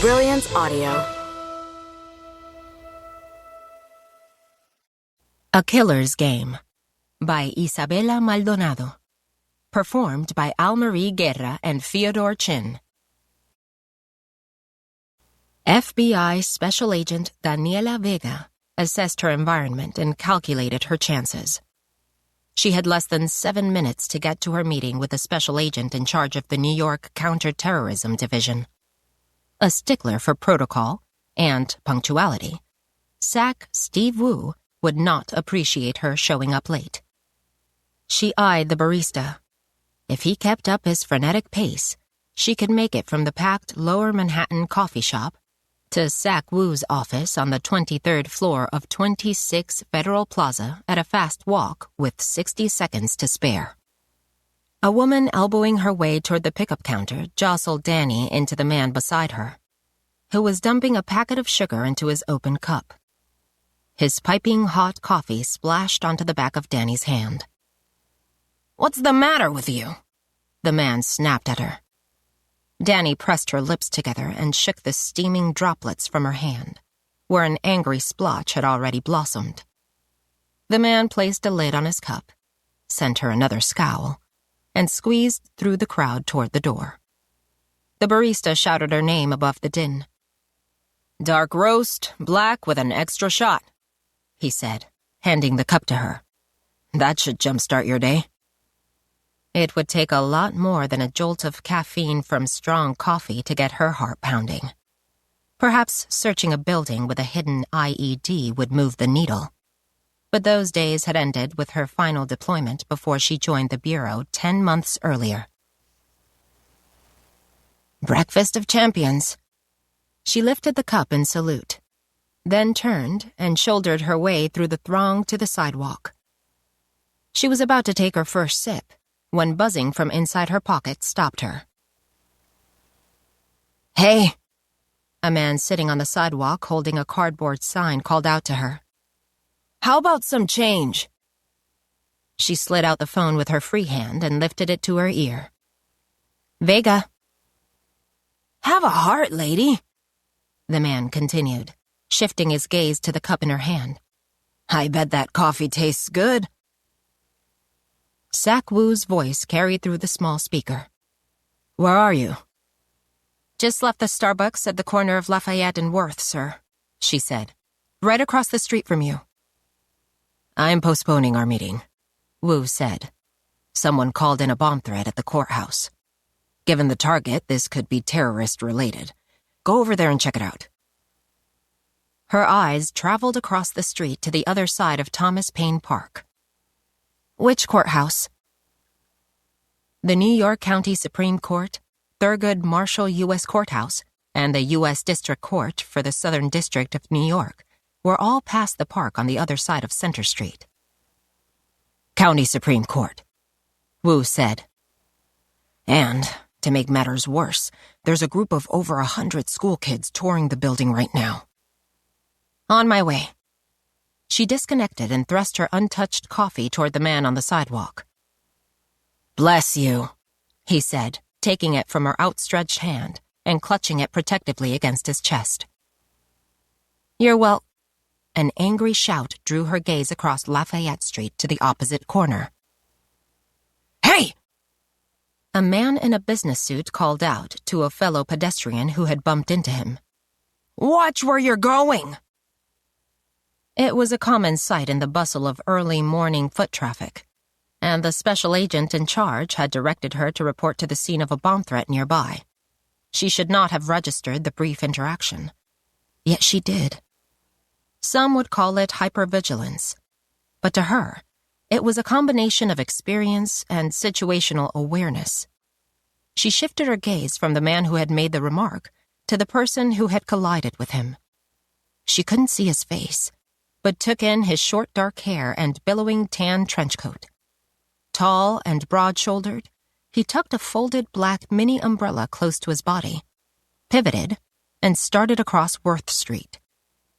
Brilliance Audio. A Killer's Game by Isabella Maldonado. Performed by Almarie Guerra and Fyodor Chin. FBI Special Agent Daniela Vega assessed her environment and calculated her chances. She had less than 7 minutes to get to her meeting with the special agent in charge of the New York Counterterrorism Division. A stickler for protocol and punctuality, SAC Steve Wu would not appreciate her showing up late. She eyed the barista. If he kept up his frenetic pace, she could make it from the packed Lower Manhattan coffee shop to SAC Wu's office on the 23rd floor of 26 Federal Plaza at a fast walk with 60 seconds to spare. A woman elbowing her way toward the pickup counter jostled Dani into the man beside her, who was dumping a packet of sugar into his open cup. His piping hot coffee splashed onto the back of Dani's hand. "What's the matter with you?" the man snapped at her. Dani pressed her lips together and shook the steaming droplets from her hand, where an angry splotch had already blossomed. The man placed a lid on his cup, sent her another scowl, and squeezed through the crowd toward the door. The barista shouted her name above the din. "Dark roast, black with an extra shot," he said, handing the cup to her. "That should jumpstart your day." It would take a lot more than a jolt of caffeine from strong coffee to get her heart pounding. Perhaps searching a building with a hidden IED would move the needle. But those days had ended with her final deployment before she joined the Bureau 10 months earlier. Breakfast of champions. She lifted the cup in salute, then turned and shouldered her way through the throng to the sidewalk. She was about to take her first sip when buzzing from inside her pocket stopped her. "Hey!" A man sitting on the sidewalk holding a cardboard sign called out to her. "How about some change?" She slid out the phone with her free hand and lifted it to her ear. "Vega." "Have a heart, lady," the man continued, shifting his gaze to the cup in her hand. "I bet that coffee tastes good." SAC Wu's voice carried through the small speaker. "Where are you?" "Just left the Starbucks at the corner of Lafayette and Worth, sir," she said. "Right across the street from you." "I'm postponing our meeting," Wu said. "Someone called in a bomb threat at the courthouse. Given the target, this could be terrorist-related. Go over there and check it out." Her eyes traveled across the street to the other side of Thomas Paine Park. "Which courthouse?" The New York County Supreme Court, Thurgood Marshall U.S. Courthouse, and the U.S. District Court for the Southern District of New York were all past the park on the other side of Center Street. "County Supreme Court," Wu said. "And, to make matters worse, there's a group of over 100 school kids touring the building right now." "On my way." She disconnected and thrust her untouched coffee toward the man on the sidewalk. "Bless you," he said, taking it from her outstretched hand and clutching it protectively against his chest. "You're well—" An angry shout drew her gaze across Lafayette Street to the opposite corner. "Hey!" A man in a business suit called out to a fellow pedestrian who had bumped into him. "Watch where you're going!" It was a common sight in the bustle of early morning foot traffic, and the special agent in charge had directed her to report to the scene of a bomb threat nearby. She should not have registered the brief interaction. Yet she did. Some would call it hypervigilance, but to her, it was a combination of experience and situational awareness. She shifted her gaze from the man who had made the remark to the person who had collided with him. She couldn't see his face, but took in his short dark hair and billowing tan trench coat. Tall and broad-shouldered, he tucked a folded black mini umbrella close to his body, pivoted, and started across Worth Street.